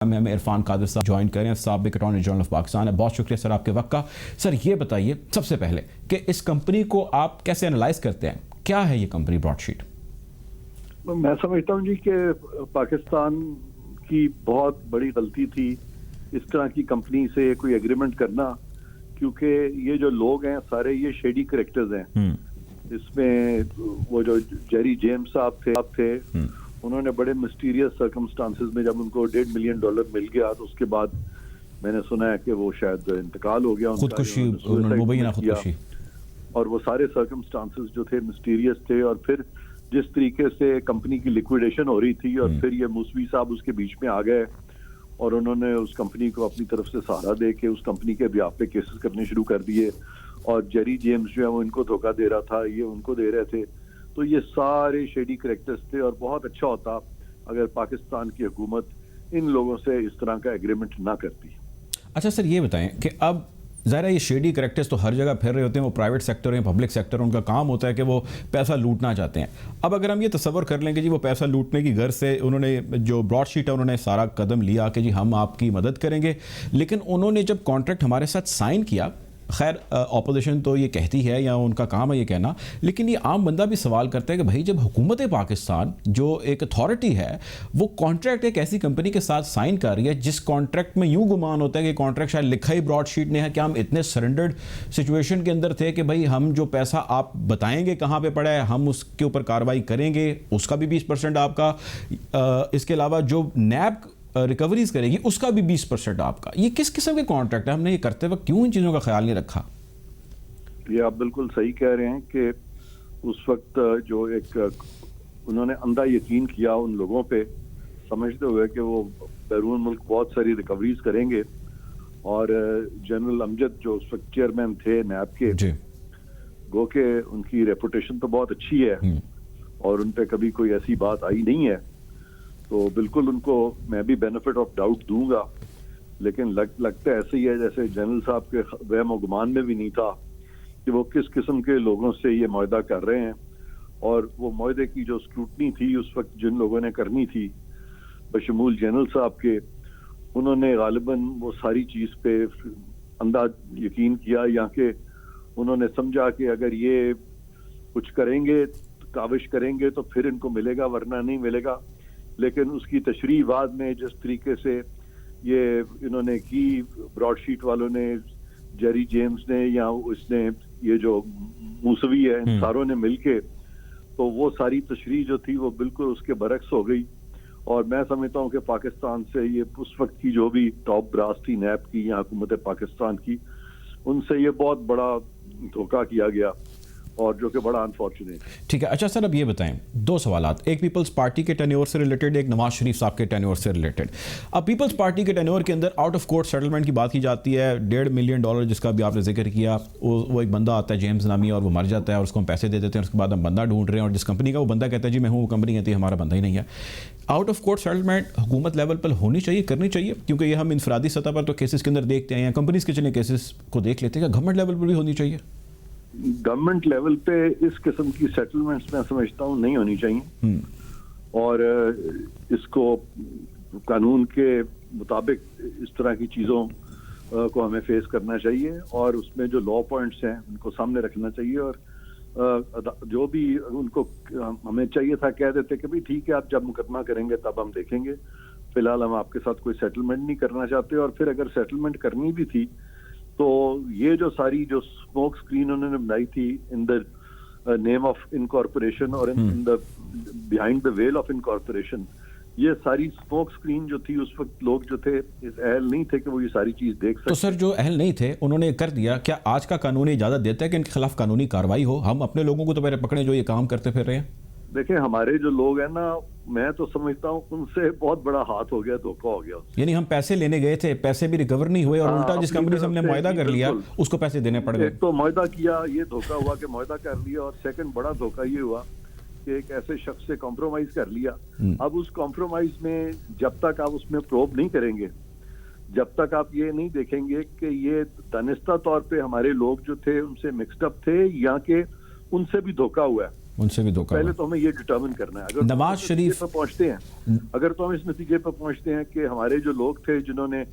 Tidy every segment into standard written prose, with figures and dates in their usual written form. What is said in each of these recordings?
हमें इरफान कादिर साहब ज्वाइन करें, साबिक अटॉर्नी जनरल ऑफ पाकिस्तान है। बहुत शुक्रिया सर आपके वक्त का। सर ये बताइए सबसे पहले कि इस कंपनी को आप कैसे एनालाइज करते हैं, क्या है ये कंपनी ब्रॉडशीट? मैं समझता हूँ जी कि पाकिस्तान की बहुत बड़ी गलती थी इस तरह की कंपनी से कोई एग्रीमेंट करना, क्योंकि ये जो लोग हैं सारे ये शेडी करेक्टर्स हैं। इसमें वो जो जेरी जेम्स साहब थे उन्होंने बड़े मिस्टीरियस सर्कमस्टांसेस में, जब उनको $1.5 मिलियन मिल गया तो उसके बाद मैंने सुना है कि वो शायद इंतकाल हो गया, खुदकुशी, और वो सारे सर्कमस्टांसेस जो थे मिस्टीरियस थे। और फिर जिस तरीके से कंपनी की लिक्विडेशन हो रही थी और फिर ये मूसवी साहब उसके बीच में आ गए और उन्होंने उस कंपनी को अपनी तरफ से सहारा दे के उस कंपनी के ब्याह पे केसेस करने शुरू कर दिए, और जेरी जेम्स जो है वो इनको धोखा दे रहा था, ये उनको दे रहे थे। तो ये सारे शेडी करेक्टर्स थे, और बहुत अच्छा होता अगर पाकिस्तान की हुकूमत इन लोगों से इस तरह का एग्रीमेंट ना करती। अच्छा सर ये बताएं कि अब ज़ाहिर है ये शेडी करेक्टर्स तो हर जगह फिर रहे होते हैं, वो प्राइवेट सेक्टर है, पब्लिक सेक्टर, उनका काम होता है कि वो पैसा लूटना चाहते हैं। अब अगर हम ये तसव्वुर कर लेंगे जी वो पैसा लूटने की गर्ज से उन्होंने जो ब्रॉडशीट है उन्होंने सारा कदम लिया कि जी हम आपकी मदद करेंगे, लेकिन उन्होंने जब कॉन्ट्रैक्ट हमारे साथ साइन किया, खैर अपोजिशन तो ये कहती है या उनका काम है ये कहना, लेकिन ये आम बंदा भी सवाल करता है कि भाई जब हुकूमत पाकिस्तान जो एक अथॉरिटी है वो कॉन्ट्रैक्ट एक ऐसी कंपनी के साथ साइन कर रही है जिस कॉन्ट्रैक्ट में यूं गुमान होता है कि कॉन्ट्रैक्ट शायद लिखा ही ब्रॉडशीट ने है, कि हम इतने सरेंडर्ड सिचुएशन के अंदर थे कि भाई हम जो पैसा आप बताएंगे कहाँ पे पड़ा है हम उसके ऊपर कार्रवाई करेंगे, उसका भी 20% आपका, इसके अलावा जो नैब रिकवरीज करेगी उसका भी 20% आपका। ये किस किस्म के कॉन्ट्रैक्ट है? हमने ये करते वक्त क्यों इन चीज़ों का ख्याल नहीं रखा? ये आप बिल्कुल सही कह रहे हैं कि उस वक्त जो एक उन्होंने अंधा यकीन किया उन लोगों पे, समझते हुए कि वो बैरून मुल्क बहुत सारी रिकवरीज करेंगे, और जनरल अमजद जो उस वक्त चेयरमैन थे नैब के, गो के उनकी रेपुटेशन तो बहुत अच्छी है और उन पे कभी कोई ऐसी बात आई नहीं है, तो बिल्कुल उनको मैं भी बेनिफिट ऑफ डाउट दूंगा। लेकिन लगता ऐसे ही है जैसे जनरल साहब के वहम और गुमान में भी नहीं था कि वो किस किस्म के लोगों से ये मुआहदा कर रहे हैं, और वो मुआहदे की जो स्क्रूटनी थी उस वक्त जिन लोगों ने करनी थी बशमूल जनरल साहब के, उन्होंने गालिबन वो सारी चीज़ पे अंधा यकीन किया, या कि उन्होंने समझा कि अगर ये कुछ करेंगे काविश करेंगे तो फिर इनको मिलेगा वरना नहीं मिलेगा। लेकिन उसकी तशरीह बाद में जिस तरीके से ये इन्होंने की, ब्रॉडशीट वालों ने, जेरी जेम्स ने, या उसने ये जो मूसवी है इन सारों ने मिलके, तो वो सारी तशरीह जो थी वो बिल्कुल उसके बरक्स हो गई। और मैं समझता हूँ कि पाकिस्तान से ये उस वक्त की जो भी टॉप ब्रास थी नैब की या हुकूमत पाकिस्तान की, उनसे ये बहुत बड़ा धोखा किया गया, और जो कि बड़ा अनफॉर्चुनेट। ठीक है। अच्छा सर अब ये बताएं दो सवालात, एक पीपल्स पार्टी के टेन्योर से रिलेटेड, एक नवाज शरीफ साहब के टेन्योर से रिलेटेड। अब पीपल्स पार्टी के टेन्योर के अंदर आउट ऑफ कोर्ट सेटलमेंट की बात की जाती है, $1.5 मिलियन जिसका भी आपने जिक्र किया, वो एक बंदा आता है जेम्स नामी और वो मर जाता है और उसको हम पैसे दे देते हैं, उसके बाद हम बंदा ढूंढ रहे हैं और जिस कंपनी का वो बंदा कहता है जी मैं हूँ, वो कंपनी कहती है हमारा बंदा ही नहीं है। आउट ऑफ कोर्ट सेटलमेंट हुकूमत लेवल पर होनी चाहिए, करनी चाहिए, क्योंकि ये हम इंफरादी सतह पर तो केसेस के अंदर देखते हैं या कंपनीज के चले केसेस को देख लेते हैं, गवर्नमेंट लेवल पर भी होनी चाहिए? गवर्नमेंट लेवल पे इस किस्म की सेटलमेंट्स मैं समझता हूँ नहीं होनी चाहिए, और इसको कानून के मुताबिक इस तरह की चीज़ों को हमें फेस करना चाहिए, और उसमें जो लॉ पॉइंट्स हैं उनको सामने रखना चाहिए, और जो भी उनको हमें चाहिए था कह देते कि भाई ठीक है आप जब मुकदमा करेंगे तब हम देखेंगे, फिलहाल हम आपके साथ कोई सेटलमेंट नहीं करना चाहते। और फिर अगर सेटलमेंट करनी भी थी तो ये जो सारी जो स्मोक स्क्रीन उन्होंने बनाई थी in the name of incorporation और in the behind the veil of incorporation, ये सारी स्मोक स्क्रीन जो थी उस वक्त लोग जो थे इस अहल नहीं थे कि वो ये सारी चीज देख सकते। तो सर जो अहल नहीं थे उन्होंने कर दिया, क्या आज का कानून इजाजत देता है कि इनके खिलाफ कानूनी कार्रवाई हो? हम अपने लोगों को तो पहले पकड़े जो ये काम करते फिर रहे हैं। देखिए हमारे जो लोग हैं ना, मैं तो समझता हूँ उनसे बहुत बड़ा हाथ हो गया, धोखा हो गया। यानी हम पैसे लेने गए थे, पैसे भी रिकवर नहीं हुए और उल्टा जिस कंपनी से हमने मुआहदा कर लिया उसको पैसे देने पड़ गए। एक तो मुआहदा किया, ये धोखा हुआ कि मुआहदा कर लिया, और सेकंड बड़ा धोखा ये हुआ कि एक ऐसे शख्स से कॉम्प्रोमाइज कर लिया। अब उस कॉम्प्रोमाइज में जब तक आप उसमें प्रोब नहीं करेंगे, जब तक आप ये नहीं देखेंगे कि ये दानिस्ता तौर पे हमारे लोग जो थे उनसे मिक्सड अप थे या कि उनसे भी धोखा हुआ है, ان سے بھی دھوکہ پہلے ہوا۔ تو ہمیں یہ ڈٹرمن کرنا ہے. اگر نواز شریف پہ پہنچتے ہیں، اگر تو ہم اس نتیجے پہ پہنچتے ہیں کہ ہمارے جو لوگ تھے جنہوں نے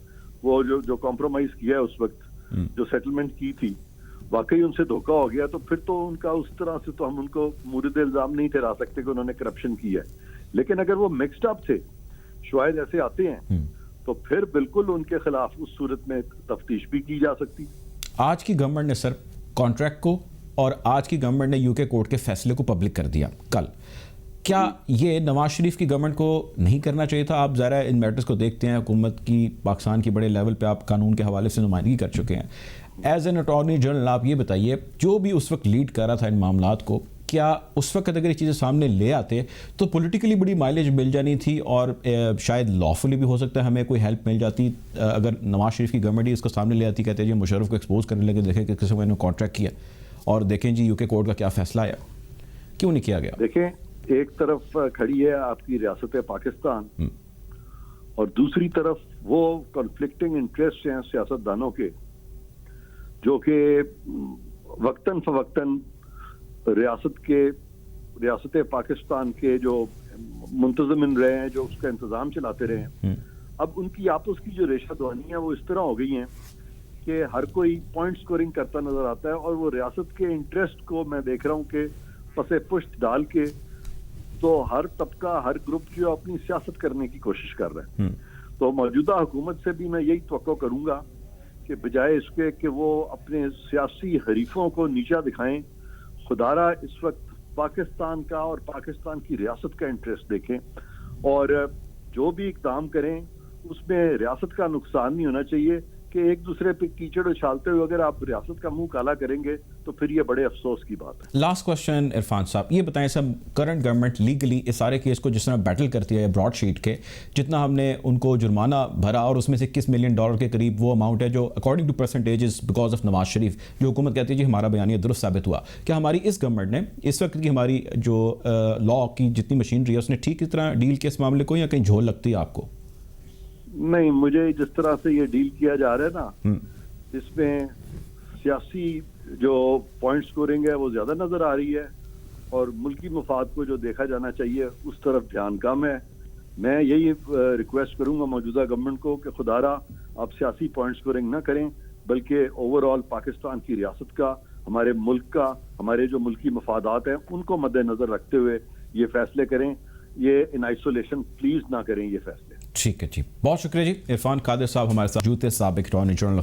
وہ جو کمپرومائز کیا ہے اس وقت، جو سیٹلمنٹ کی تھی، واقعی ان سے دھوکہ ہو گیا، تو پھر تو ان کا اس طرح سے تو ہم ان کو مورد الزام نہیں ٹھہرا سکتے کہ انہوں نے کرپشن کی ہے. لیکن اگر وہ مکسڈ اپ تھے، شاید ایسے آتے ہیں، تو پھر بالکل ان کے خلاف اس صورت میں تفتیش بھی کی جا سکتی. آج کی گورنمنٹ نے سر کانٹریکٹ کو اور آج کی گورنمنٹ نے UK کورٹ کے فیصلے کو پبلک کر دیا کل. کیا یہ نواز شریف کی گورنمنٹ کو نہیں کرنا چاہیے تھا؟ آپ ذرا ان میٹرز کو دیکھتے ہیں، حکومت کی پاکستان کی بڑے لیول پہ آپ قانون کے حوالے سے نمائندگی کر چکے ہیں. ایز این اٹارنی جنرل آپ یہ بتائیے، جو بھی اس وقت لیڈ کر رہا تھا ان معاملات کو، کیا اس وقت اگر یہ چیزیں سامنے لے آتے تو پولیٹیکلی بڑی مائلیج مل جانی تھی اور شاید لافلی بھی ہو سکتا ہے ہمیں کوئی ہیلپ مل جاتی اگر نواز شریف کی گورنمنٹ ہی اس کو سامنے لے آتی، کہتے ہیں جی مشرف کو ایکسپوز کرنے لگے، دیکھیں کہ کس نے کانٹریکٹ کیا اور دیکھیں جی UK کورٹ کا کیا فیصلہ آیا. کیوں نہیں کیا گیا؟ دیکھیں، ایک طرف کھڑی ہے آپ کی ریاست پاکستان اور دوسری طرف وہ کنفلکٹنگ انٹرسٹ ہیں سیاست دانوں کے، جو کہ وقتاً فوقتاً ریاست پاکستان کے جو منتظمین رہے ہیں، جو اس کا انتظام چلاتے رہے ہیں. اب ان کی آپس کی جو ریشہ دوانی ہے وہ اس طرح ہو گئی ہیں کہ ہر کوئی پوائنٹ سکورنگ کرتا نظر آتا ہے، اور وہ ریاست کے انٹرسٹ کو میں دیکھ رہا ہوں کہ پسے پشت ڈال کے تو ہر طبقہ، ہر گروپ جو اپنی سیاست کرنے کی کوشش کر رہا ہے. تو موجودہ حکومت سے بھی میں یہی توقع کروں گا کہ بجائے اس کے کہ وہ اپنے سیاسی حریفوں کو نیچا دکھائیں، خدارہ اس وقت پاکستان کا اور پاکستان کی ریاست کا انٹرسٹ دیکھیں، اور جو بھی اقدام کریں اس میں ریاست کا نقصان نہیں ہونا چاہیے کہ ایک دوسرے پہ کیچڑ اچھالتے ہوئے اگر آپ ریاست کا منہ کالا کریں گے تو پھر یہ بڑے افسوس کی بات ہے. لاسٹ کوشچن عرفان صاحب، یہ بتائیں سب کرنٹ گورنمنٹ لیگلی اس سارے کیس کو جس طرح بیٹل کرتی ہے براڈ شیٹ کے، جتنا ہم نے ان کو جرمانہ بھرا اور اس میں سے $21 ملین کے قریب وہ اماؤنٹ ہے جو according to percentages because of Nawaz Sharif, جو حکومت کہتی ہے جی ہمارا بیانیہ درست ثابت ہوا. کیا ہماری اس گورنمنٹ نے اس وقت کی ہماری جو لا کی جتنی مشینری ہے اس نے ٹھیک اس طرح ڈیل کیا اس معاملے کو، یا کہیں جھول لگتی ہے آپ کو؟ نہیں، مجھے جس طرح سے یہ ڈیل کیا جا رہا ہے نا، اس میں سیاسی جو پوائنٹ سکورنگ ہے وہ زیادہ نظر آ رہی ہے اور ملکی مفاد کو جو دیکھا جانا چاہیے اس طرف دھیان کم ہے. میں یہی ریکویسٹ کروں گا موجودہ گورنمنٹ کو کہ خدارہ آپ سیاسی پوائنٹ سکورنگ نہ کریں، بلکہ اوور آل پاکستان کی ریاست کا، ہمارے ملک کا، ہمارے جو ملکی مفادات ہیں ان کو مد نظر رکھتے ہوئے یہ فیصلے کریں. یہ ان آئسولیشن پلیز نہ کریں یہ فیصلے. ٹھیک ہے جی، بہت شکریہ جی. عرفان قادر صاحب ہمارے ساتھ موجود تھے، سابق اٹارنی جنرل